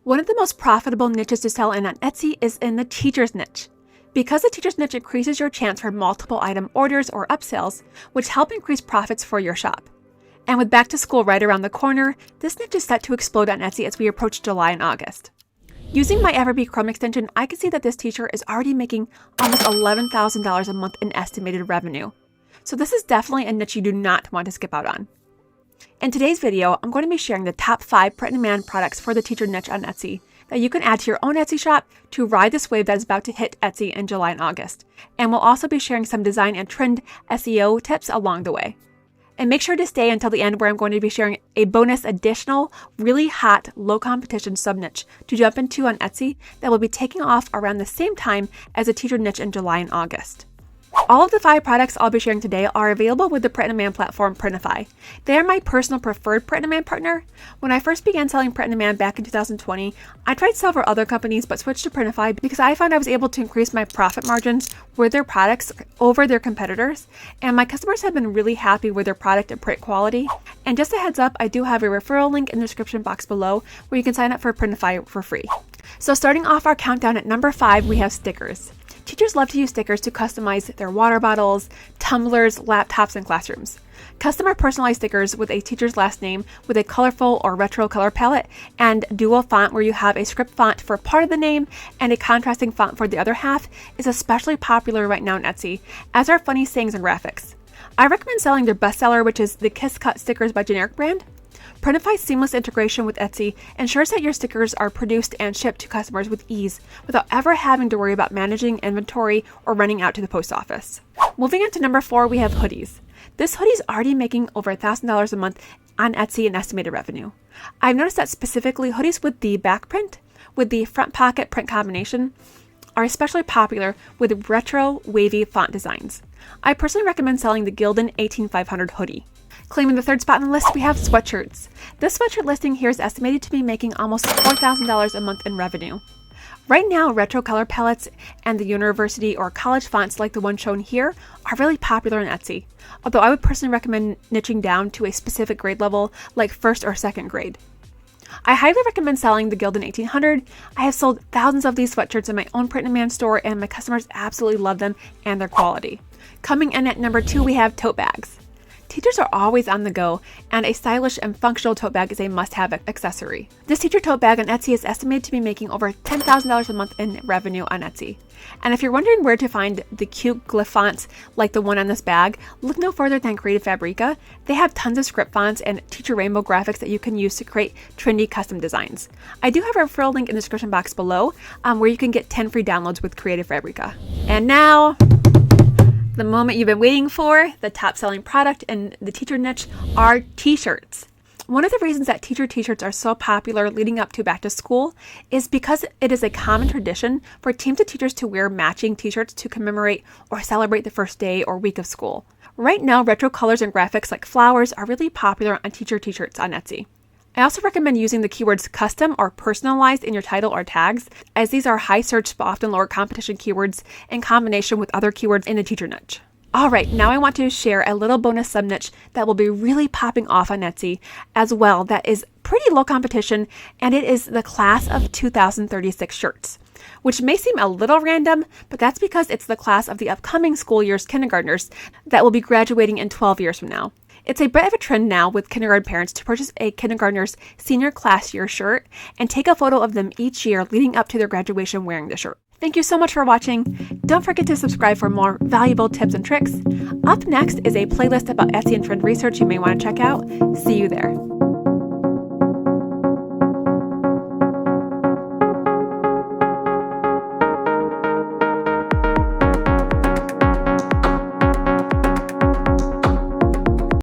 One of the most profitable niches to sell in on Etsy is in the teacher's niche. Because the teacher's niche increases your chance for multiple item orders or upsells, which help increase profits for your shop. And with back to school right around the corner, this niche is set to explode on Etsy as we approach July and August. Using my Everbee Chrome extension, I can see that this teacher is already making almost $11,000 a month in estimated revenue. So this is definitely a niche you do not want to skip out on. In today's video, I'm going to be sharing the top 5 print-on-demand products for the teacher niche on Etsy that you can add to your own Etsy shop to ride this wave that is about to hit Etsy in July and August. And we'll also be sharing some design and trend SEO tips along the way. And make sure to stay until the end where I'm going to be sharing a bonus additional, really hot, low competition sub-niche to jump into on Etsy that will be taking off around the same time as the teacher niche in July and August. All of the 5 products I'll be sharing today are available with the print-on-demand platform Printify. They are my personal preferred print-on-demand partner. When I first began selling print-on-demand back in 2020, I tried several other companies but switched to Printify because I found I was able to increase my profit margins with their products over their competitors, and my customers have been really happy with their product and print quality. And just a heads up, I do have a referral link in the description box below where you can sign up for Printify for free. So starting off our countdown at number 5, we have stickers. Teachers love to use stickers to customize their water bottles, tumblers, laptops, and classrooms. Customer personalized stickers with a teacher's last name with a colorful or retro color palette and dual font where you have a script font for part of the name and a contrasting font for the other half is especially popular right now on Etsy, as are funny sayings and graphics. I recommend selling their bestseller, which is the Kiss Cut stickers by Generic brand. Printify's seamless integration with Etsy ensures that your stickers are produced and shipped to customers with ease without ever having to worry about managing inventory or running out to the post office. Moving on to number 4, we have hoodies. This hoodie is already making over $1,000 a month on Etsy in estimated revenue. I've noticed that specifically hoodies with the back print, with the front pocket print combination, are especially popular with retro wavy font designs. I personally recommend selling the Gildan 18500 hoodie. Claiming the 3rd spot on the list, we have Sweatshirts. This sweatshirt listing here is estimated to be making almost $4,000 a month in revenue. Right now, retro color palettes and the university or college fonts like the one shown here are really popular on Etsy, although I would personally recommend niching down to a specific grade level like 1st or 2nd grade. I highly recommend selling the Gildan 1800. I have sold thousands of these sweatshirts in my own print-on-demand store and my customers absolutely love them and their quality. Coming in at number 2, we have tote bags. Teachers are always on the go, and a stylish and functional tote bag is a must-have accessory. This teacher tote bag on Etsy is estimated to be making over $10,000 a month in revenue on Etsy. And if you're wondering where to find the cute glyph fonts like the one on this bag, look no further than Creative Fabrica. They have tons of script fonts and teacher rainbow graphics that you can use to create trendy custom designs. I do have a referral link in the description box below where you can get 10 free downloads with Creative Fabrica. And now, the moment you've been waiting for, the top selling product in the teacher niche are t-shirts. One of the reasons that teacher t-shirts are so popular leading up to back to school is because it is a common tradition for teams of teachers to wear matching t-shirts to commemorate or celebrate the first day or week of school. Right now, retro colors and graphics like flowers are really popular on teacher t-shirts on Etsy. I also recommend using the keywords custom or personalized in your title or tags, as these are high search but often lower competition keywords in combination with other keywords in the teacher niche. Alright, now I want to share a little bonus sub niche that will be really popping off on Etsy as well that is pretty low competition, and it is the class of 2036 shirts. Which may seem a little random, but that's because it's the class of the upcoming school year's kindergartners that will be graduating in 12 years from now. It's a bit of a trend now with kindergarten parents to purchase a kindergartner's senior class year shirt and take a photo of them each year leading up to their graduation wearing the shirt. Thank you so much for watching. Don't forget to subscribe for more valuable tips and tricks. Up next is a playlist about Etsy and trend research you may want to check out. See you there.